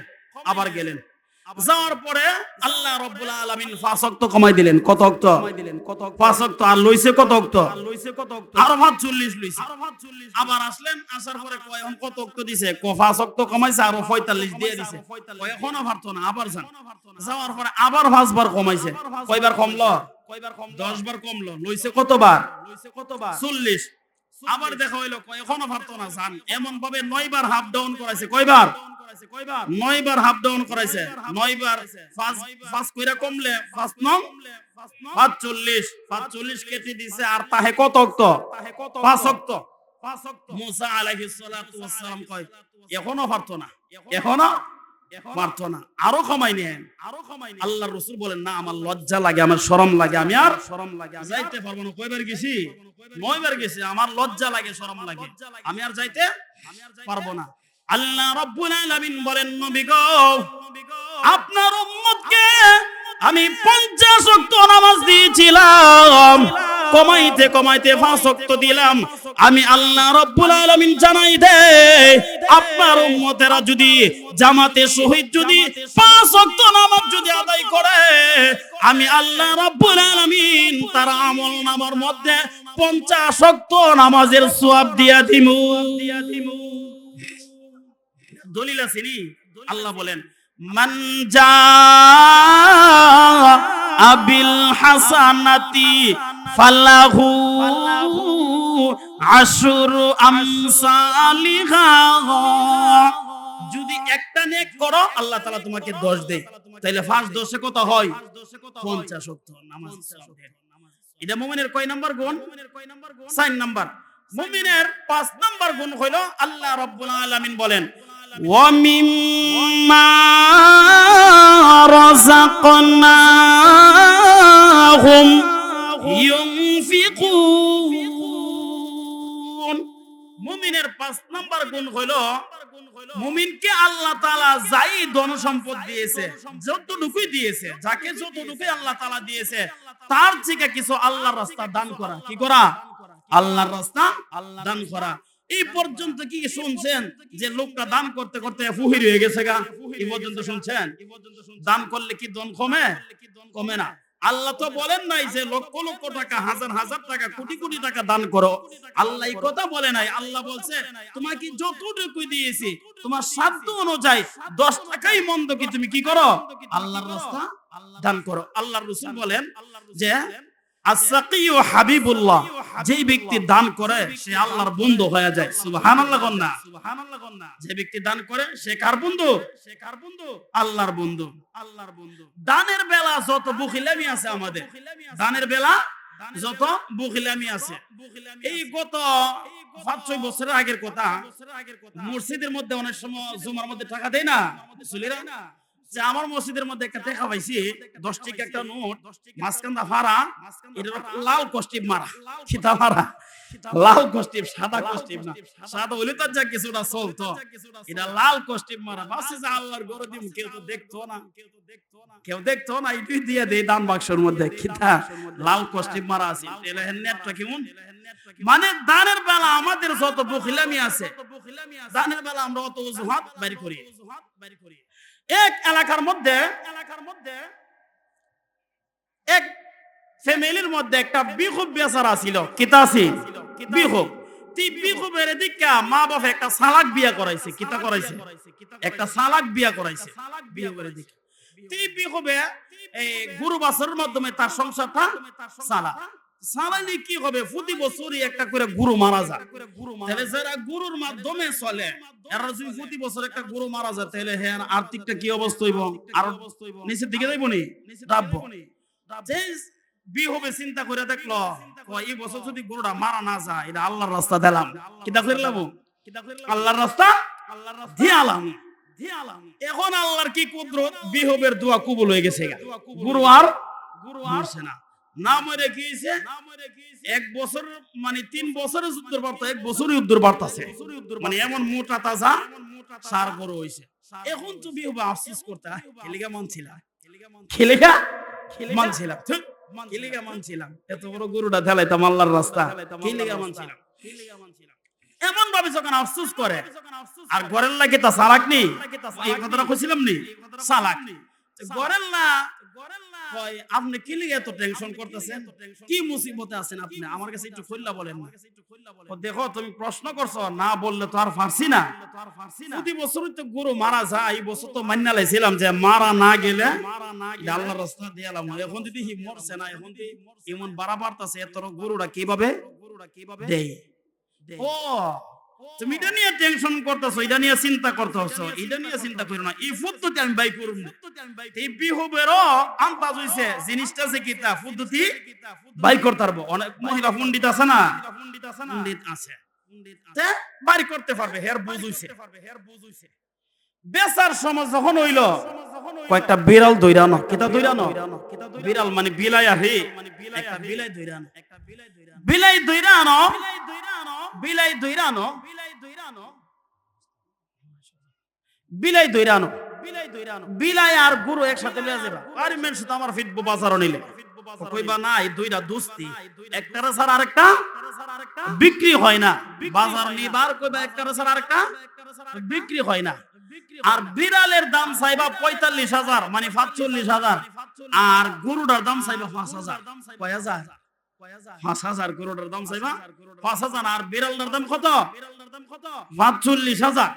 আবার গেলেন, যাওয়ার পরে আল্লাহ রাব্বুল আলামিন 5 ওয়াক্ত কমাই দিলেন। কত ওয়াক্ত? 5 ওয়াক্ত। আর লইছে কত ওয়াক্ত? আরো 40 লইছে। আবার আসলেন, আসার পরে কয় এখন কত ওয়াক্ত দিছে? 5 ওয়াক্ত কমাইছে, আরো 45 দিয়ে দিছে। কয় এখনো পারতো না, আবার যান। যাওয়ার পরে আবার 5 বার কমাইছে। কয়বার কমলো? 10 বার কমলো। লইছে কতবার? 40। আবার দেখা হইলো কয় এখনো পারতো না, যান। এমন ভাবে 9 বার হাফ ডাউন করাইছে। কয়বার? 9 বার হাফ ডাউন করাইছে। 9 বার 5 কইরা কমলে 5 নং 45 কেটে দিছে। আর তাহে কত ওয়াক্ত? 5 ওয়াক্ত। মুসা আলাইহিস সালাতু ওয়াস সালাম কয় এখনো পারতো না, এখনো পারতো না, আরো কমাই নেন। আল্লাহর রাসূল বলেন, না আমার লজ্জা লাগে, আমার শরম লাগে, আমি আর যাইতে পারবো না। কয়বার গেছি? 9 বার গেছি। আমার লজ্জা লাগে, শরম লাগে, আমি আর যাইতে পারবো না। আল্লাহ রাব্বুল আলামিন বলেন, নবী গো, আপনার উম্মতকে আমি 50 ওয়াক্ত নামাজ দিয়েছিলাম, কমাইতে কমাইতে 5 ওয়াক্ত দিলাম। আমি আল্লাহ রাব্বুল আলামিন জানাই দে, আপনার উম্মতেরা যদি জামাতে শহীদ যদি 5 ওয়াক্ত নামাজ যদি আদায় করে, আমি আল্লাহ রাব্বুল আলামিন তার আমলনামার মধ্যে 50 ওয়াক্ত নামাজের সওয়াব দিয়া দিমু। দলিল আছে নি? আল্লাহ বলেন, মান জাআ বিল হাসানাতি ফালাহু আশরু আমসালিহা। যদি একটা নেক করো আল্লাহ তাআলা তোমাকে 10 দেয়, তাইলে 5 10 কত হয়? 50 ওয়াক্ত নামাজ। এটা মুমিনের কয় নাম্বার গুণ? 4 নাম্বার। মুমিনের 5 নাম্বার গুণ হলো আল্লাহ রাব্বুল আলামিন বলেন, ওয়া মিম্মা রাযাকনাহুম ইউনফিকুন। মুমিনের 5 নাম্বার গুণ হলো মুমিনকে আল্লাহ তাআলা যাই ধন সম্পদ দিয়েছে, যতটুকুই দিয়েছে, যাকে যতটুকুই আল্লাহ তাআলা দিয়েছে, তার থেকে কিছু আল্লাহর রাস্তা দান করা। কি করা? আল্লাহর রাস্তা দান করা। এই পর্যন্ত কি শুনছেন যে লোকটা দান করতে করতে ফুহির হয়ে গেছে গা? এই পর্যন্ত শুনছেন? দান করলে কি ধন কমে? কমে না। আল্লাহ তো বলেন নাই যে লক্ষ লক্ষ টাকা, হাজার হাজার টাকা, কোটি কোটি টাকা দান করো। আল্লাহ এই কথা বলে নাই। আল্লাহ বলছে তোমাকে যতটুকু দিয়েছি তোমার সাধ্য অনুযায়ী 10 টাকাই মন্দ কি তুমি কি করো? আল্লাহর রাস্তা দান করো। আল্লাহর রাসূল বলেন যে আস-সাকিয়ু হাবিবুল্লাহ, যেই ব্যক্তি দান করে সে আল্লাহর বন্ধু হয়ে যায়। সুবহানাল্লাহ কন্না। যে ব্যক্তি দান করে সে কার বন্ধু? আল্লাহর বন্ধু। দানের বেলা যত বখিলামি আছে আমাদের, দানের বেলা যত বখিলামি আছে, এই গত 5-6 বছরের আগের কথা, মসজিদের মধ্যে অনেক সময় জুমার মধ্যে টাকা দেয় না ছেলেরা, যে আমার মসজিদের মধ্যে একটা টাকা পাইছি 10 টাকা একটা নোট, মাঝখানটা ফাড়া, এটা লাল কষ্টিপ মারা, খিতা মারা, লাল কষ্টিপ, সাদা কষ্টিপ না, সাদা হইলে তার যা কিছুটা চলতো, এটা লাল কষ্টিপ মারা। বাসে যে আল্লাহর গরু দিম, কেউ তো দেখতো না, কেউ দেখতো না, এটাই দিয়ে দেই দান বাক্সের মধ্যে, খিতা লাল কষ্টিপ মারা আছে। এর নেটটা কেমন? মানে দানের বেলা আমাদের যত বখিলামি আছে, দানের বেলা আমরা অত অজুহাত বাইর করি। এক এলাকার মধ্যে এক ফ্যামিলির মধ্যে একটা বিখুব বেচারা ছিল, কিতা আছে বিখুব। তি বিখুবের দিকে মা বাবা একটা সালাক বিয়া করাইছে। কিতা করাইছে? একটা সালাক বিয়া করাইছে বিখুবের দিকে। তি বিখুবে এই গরু বাছরের মাধ্যমে তার সংসারটা চালালে কি হবে? প্রতি বছরই একটা করে গরু মারা যায়। তাহলে যারা গরুর মাধ্যমে চলে, এরা যদি প্রতি বছর একটা গরু মারা যায়, তাহলে হ্যাঁ আর্থিকটা কি অবস্থা হইব? আর নিচের দিকে যাইব নি, ডাববো। যে বিহবে চিন্তা করে দেখলো এই বছর যদি গরুটা মারা না যায়, এটা আল্লাহর রাস্তা দিলাম, কিতা করলাম? আল্লাহর রাস্তা দিয়ালাম। এখন আল্লাহর কি কুদরত, বিহবের দোয়া কবুল হয়ে গেছে, গরু আর মরছে না। না মরে গিয়েছে 1 বছর, মানে 3 বছরের যুদ্ধের বার্তা 1 বছরই যুদ্ধের বার্তা আছে, মানে এমন মোটা তাজা সার গরু হইছে। এখন তো বিহবে আফসোস করতে খেলিগা মানছিলাম, খেলিগা মানছিলাম, এত বড় গরুটা ঢালাইতাম আল্লাহর রাস্তা, খেলিগা মানছিলাম। এমন ভাবে যখন আফসোস করে, আর ঘরের লাগে তা সালাক নি, এই কথাটা কইছিলাম নি, সালাক ঘরের না কয় আপনি কি লিগে এত টেনশন করতেছেন, কি মুসিবতে আছেন আপনি, আমার কাছে একটু খুললা বলেন না। দেখো তুমি প্রশ্ন করছো, না বললে তো আর পারছি না। প্রতি বছরই তো গরু মারা যায়, এই বছর তো মান্না লাইছিলাম যে মারা না গেলে আল্লাহর রাস্তা দিয়ালাম। এখন যদি হি মরছে না, এখন যদি এমন বাড়াবার আছে, এত গরুটা কিভাবে দেয়? ও তুমি এটা নিয়ে টেনশন করতেছো, এটা নিয়ে চিন্তা করতেছো, এটা নিয়ে চিন্তা করো না, এই পদ্ধতি আমি বাই করব না। এই বিহবেরও আন্দাজ হইছে জিনিসটা আছে, কিতা পদ্ধতি বাই করতে পারবো। অনেক মহিলা পণ্ডিত আছে না, পণ্ডিত আছে, তে বাই করতে পারবে, হের বুঝ হইছে। বেচার সময় যখন হইল, কয়েকটা বিড়াল দইরানো, কিতা দইরানো, বিড়াল মানে বিলাই আহি, একটা বিলাই দইরানো, বিলাই দইরানো, বিলাই দইরানো, বিলাই দইরানো, বিলাই আর গরু একসাথে লিয়া যাবা। আরে মেন শুধু আমার ফিটবো বাজারও নিলে কইবা না, এই দুইটা দোস্তি, একটারে ছাড়া আরেকটা বিক্রি হয় না। বাজার নিবার কইবা একটারে ছাড়া আরেকটা বিক্রি হয় না। আর বিড়ালের দাম চাইবা 45,000, মানে 45,000, আর গরুটার দাম চাইবা 5,000। কয় হাজার? 5,000 গরুটার দাম চাইবা 5,000, আর বিড়ালটার দাম কত? 45,000।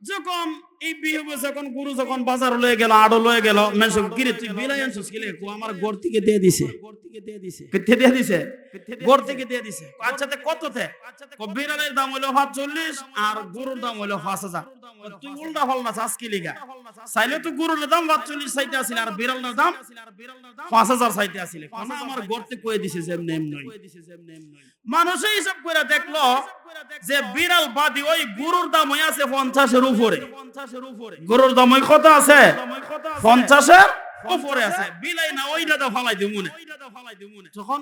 যখন এই বিহবে যখন গরু যখন বাজার লয়ে গেল, আড়ো লয়ে গেল, মেনস কিরে তুই বিলাই আনছিস কিলে? কো আমার ঘর থেকে দিয়ে দিছে, কিতে দিয়ে দিছে, ঘর থেকে দিয়ে দিছে। আচ্ছা তে কততে? কো বিড়ালের দাম হলো 45 আর গরুর দাম হলো 5,000। তুই উল্টা ফল না চাস কি লিগা? চাইলে তো গরুর দাম 45 চাইতে আছিল, আর বিড়ালের দাম 5,000 চাইতে আছিল। কোন আমার ঘর থেকে কই দিছে যে এমনি এমনি। মানুষে হিসাব করে দেখলো যে বিড়াল বাদি ওই গরুর দাম হই আছে 50-এর উপরে। গরুর দাম ওই কত আছে? 50-এর উপরে আছে। বিলাই না ওইটা তো ফালাই দিমু না। যখন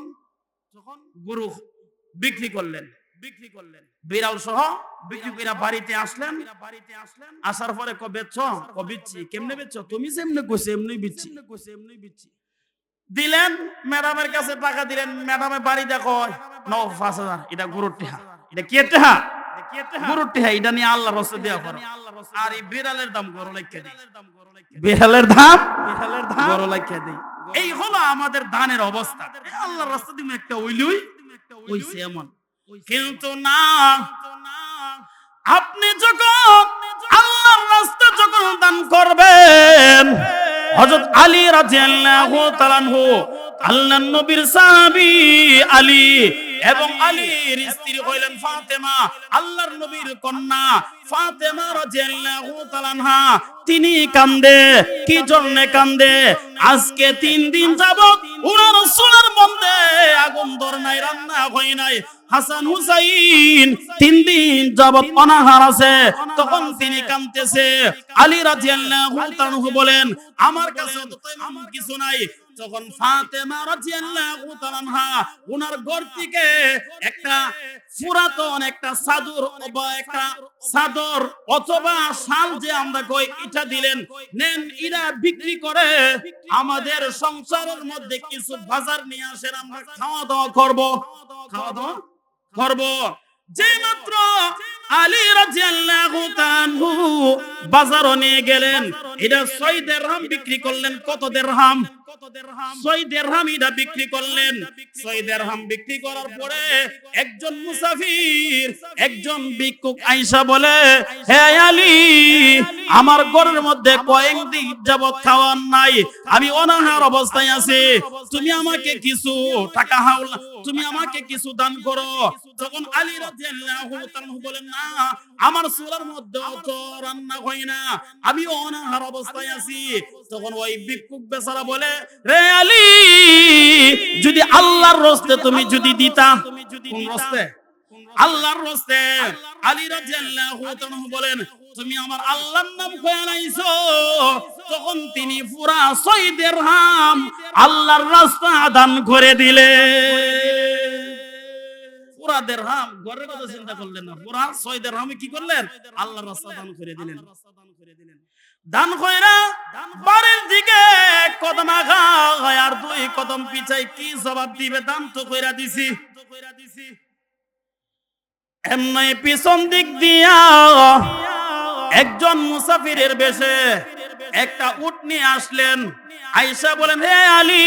গরু বিক্রি করলেন, বিড়াল সহ বিক্রি করে বাড়িতে আসলেন, আসার পরে ক বেচছ? ক বিচ্ছি। কেমনে বেচছ? তুমি যেমনে কইছো এমনি বিচ্ছি। দিলেন, ম্যাডামের কাছে টাকা দিলেন, ম্যাডামে বাড়ি দেখো নাও 5,000, এটা গরুর টিহা। এটা কি টিহা? গরুর টিহা। এটা নিয়ে আল্লাহর রাস্তায় দেওয়া করো। আর এই বিড়ালের দাম গরু লাইখা দেই, বিড়ালের দাম গরু লাইখা দেই। এই হলো আমাদের দানের অবস্থা। আল্লাহর রাস্তা দিমু একটা ওইলুই হইছে এমন। কিন্তু না, আপনি যখন আল্লাহর রাস্তায় যখন দান করবেন, হযরত আলী রাদিয়াল্লাহু তাআলা আনহু, আল্লাহর নবীর সাহাবী আলী এবং আলীর স্ত্রী হইলেন ফাতেমা, আল্লাহর নবীর কন্যা ফাতেমা রাদিয়াল্লাহু তাআলা আনহা, তিনি কান্দে। কি জন্য কান্দে? আজকে 3 দিন যাবত উনার চুলার মধ্যে আগুন ধরে নাই, রান্না হয় নাই। হাসান হুসাইন 3 দিন যাবত অনাহার আছে। তখন তিনি কাঁদতেছে। আলী রাদিয়াল্লাহু তাআলা বলেন, আমার কাছে তো তেমন কিছু নাই। তখন ফাতেমা রাদিয়াল্লাহু তাআলা আনহা উনার ঘর থেকে একটা পুরাতন একটা চাদর অথবা শাল যে আমরা কই, এটা দিলেন, নেন ইরা বিক্রি করে আমাদের সংসারের মধ্যে কিছু বাজার নিয়ে আসেন, আমরা খাওয়া দাওয়া করব। যে মাত্র আলী রাদিয়াল্লাহু তাআলা বাজারও নিয়ে গেলেন, এটা 6 দিরহাম বিক্রি করলেন। কত দিরহাম? 6 দিরহাম এটা বিক্রি করলেন। 6 দিরহাম বিক্রি করার পরে একজন মুসাফির, একজন ভিক্ষুক আয়েশা বলে, হে আলী, আমার ঘরের মধ্যে কয়েকদিন যাবত খাওয়ার নাই, আমি অনাহার অবস্থায় আছি, তুমি আমাকে কিছু টাকা হাওলা, তুমি আমাকে কিছু দান করো। তখন আলী রাদিয়াল্লাহু তাআলা বলেন, না, আমার চুলার মধ্যে তো রান্না হয় না, আমি অনাহার অবস্থায় আছি। তখন ওই ভিক্ষুক বেচারা বলে, রে আলী, যদি আল্লাহর রাস্তায় তুমি যদি দিতা। কোন রাস্তায়? আল্লাহর রাস্তায়। আলী রাদিয়াল্লাহু তাআলা বলেন, তুমি আমার আল্লাহর নাম কইয়া নাইছো। তখন তিনি পুরা 6 দিরহাম আল্লাহর রাস্তায় দান করে দিলেন। পুরা দিরহাম, ঘরের কথা চিন্তা করলেন না, পুরা 6 দিরহামে কি করলেন? আল্লাহর রাস্তায় দান করে দিলেন। দান কইরা বাড়ির দিকে কদম আগায় আর 2 কদম পিছায়, কি জবাব দিবে? দান তো কইরা দিছি। এমনি পিছন দিক দিয়া একজন মুসাফিরের বেশে একটা উট নিয়ে আসলেন। আয়েশা বলেন, হে আলী,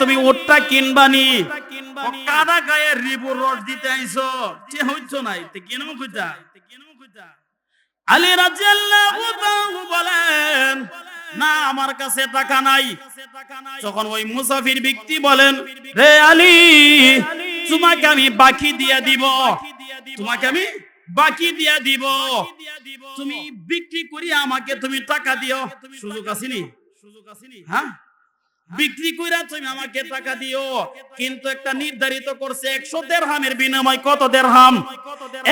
তুমি উটটা কিনবানি? কাদা গায়ে রিবুর রস দিতে আইছো, যে হইছো নাই, তে কিনবো কইতা? আলী রাদিয়াল্লাহু তাআলা বলেন, না, আমার কাছে টাকা নাই। তখন ওই মুসাফির ব্যক্তি বলেন, রে আলী, তোমাকে আমি বাকি দিয়া দিব, তোমাকে আমি বাকি দিয়া দিব, তুমি বিক্রি করি আমাকে তুমি টাকা দিও। সুযোগ আসেনি? হ্যাঁ, বিক্রি কইরা তুমি আমাকে টাকা দিও, কিন্তু একটা নির্ধারিত করছে 100 দিরহামের বিনিময়। কত দিরহাম?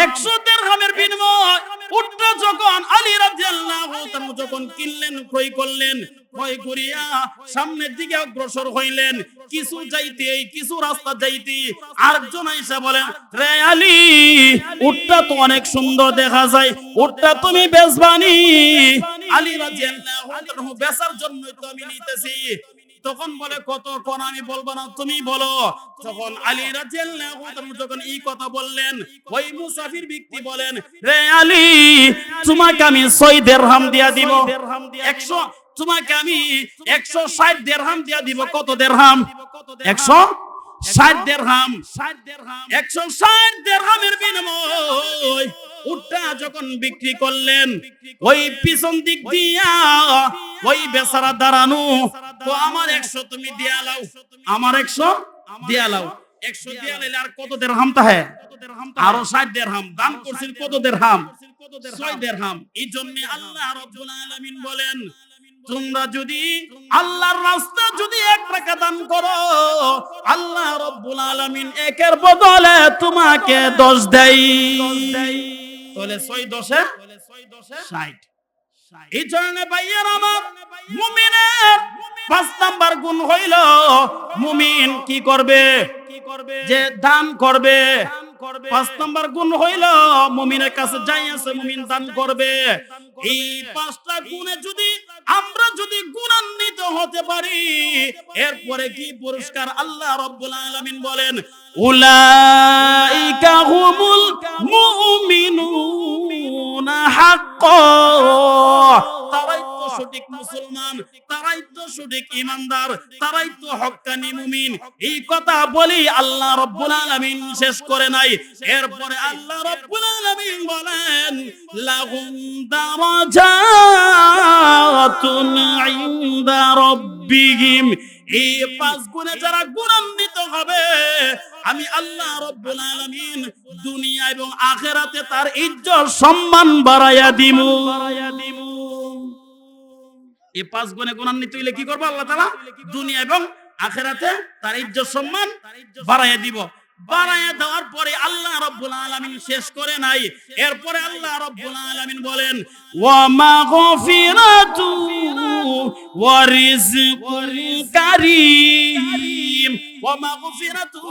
100 দিরহামের বিনিময়। উটটা যখন আলী রাদিয়াল্লাহু তাআলা যখন কিনলেন, ক্রয় করলেন, ক্রয় করিয়া সামনের দিকে অগ্রসর হইলেন, কিছু রাস্তা যাইতে আরেকজন আয়েশা বলেন, রে আলী, উটটা তো অনেক সুন্দর দেখা যায়, উটটা তুমি বেচবানি? আলী রাদিয়াল্লাহু তাআলা, বেচার জন্যই তো আমি নিতেছি। তখন বলে, কত? কোন আমি বলবো না, তুমি বলো। তখন আলী রাদিয়াল্লাহু তাআলা যখন এই কথা বললেন, ওই মুসাফির ব্যক্তি বলেন, রে আলী, তোমাকে আমি 6 দিরহাম দিয়া দিব। 100, তোমাকে আমি 160 দিরহাম দিয়া দিব। কত দিরহাম? 160 দিরহাম। 160 দিরহামের বিনিময় উটটা যখন বিক্রি করলেন, ওই পিছন দিক দিয়া ওই বেচারা দাঁড়ানো, তো আমার 100 তুমি দিয়া লাও, আমার 100 দিয়া লাও। 100 দিয়া লাইলে আর কত দিরহাম তাহে? আরো 60 দিরহাম দান করছেন। কত দিরহাম? 6 দিরহাম। এই জন্য আল্লাহ রাব্বুল আলামিন বলেন, তোমরা যদি আল্লাহর রাস্তায় যদি 1 টাকা দান করো, আল্লাহ রাব্বুল আলামিন 1 এর বদলে তোমাকে 10 দেয়। তাহলে 6 10 60। এই জন্য ভাইয়ের আমার, মুমিনের 5 নাম্বার গুণ হইল, মুমিন কি করবে? যে দান করবে। পাঁচ নাম্বার গুণ হইল মুমিনের কাছে যাই আছে মুমিন দান করবে। এই পাঁচটা গুণে যদি আমরা যদি গুণান্বিত হতে পারি, এরপরে কি পুরস্কার? আল্লাহ রাব্বুল আলামিন বলেন, উলাইকা হুমুল মুমিনুনা হাক্কান, তারাই তো সঠিক মুসলমান, তারাই তো সঠিক ঈমানদার, তারাই তো হক্কানি মুমিন। এই কথা বলি আল্লাহ রাব্বুল আলামিন শেষ করে নাই। এরপরে আল্লাহ রাব্বুল আলামিন বলেন, লাহুম দারাজাতুন ইনদা রাব্বিহিম। এই পাঁচ গুণে যারা গুণান্বিত হবে, আমি আল্লাহ রাব্বুল আলামিন দুনিয়া এবং আখিরাতে তার ইজ্জত সম্মান বাড়ায়া দিমু। এই পাঁচ গুণে গুণান্বিত হইলে কি করবে আল্লাহ তাআলা? দুনিয়া এবং আখিরাতে তার ইজ্জত সম্মান বাড়ায়া দিব। বাড়ায়া দেওয়ার পরে আল্লাহ রাব্বুল আলামিন শেষ করে নাই। এরপরে আল্লাহ রাব্বুল আলামিন বলেন, ওয়া মাগফিরাতু ওয়া রিজকুন কারীম। ওয়া মাগফিরাতু,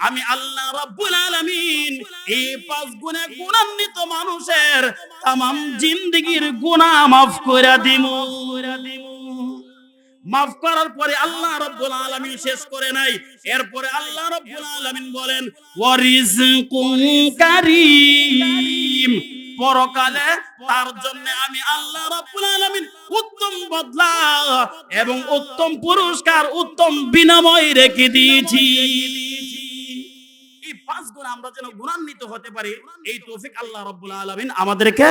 আমি আল্লাহ রাব্বুল আলামিন এই পাঁচ গুণে গুণান্বিত মানুষের তামাম জিন্দেগীর গুনাহ মাফ করে দিমু। মাফ করার পরে আল্লাহ রাব্বুল আলামিন শেষ করে নাই। এরপরে আল্লাহ রাব্বুল আলামিন বলেন, ওয়া রিজকুন কারীম। পরকালে তার জন্য আমি আল্লাহ রাব্বুল আলামিন উত্তম বদলা এবং উত্তম পুরস্কার, উত্তম বিনিময় রেখে দিয়েছি। এই পাঁচ গুণ আমরা যেন গুণান্বিত হতে পারি, এই তৌফিক আল্লাহ রাব্বুল আলামিন আমাদেরকে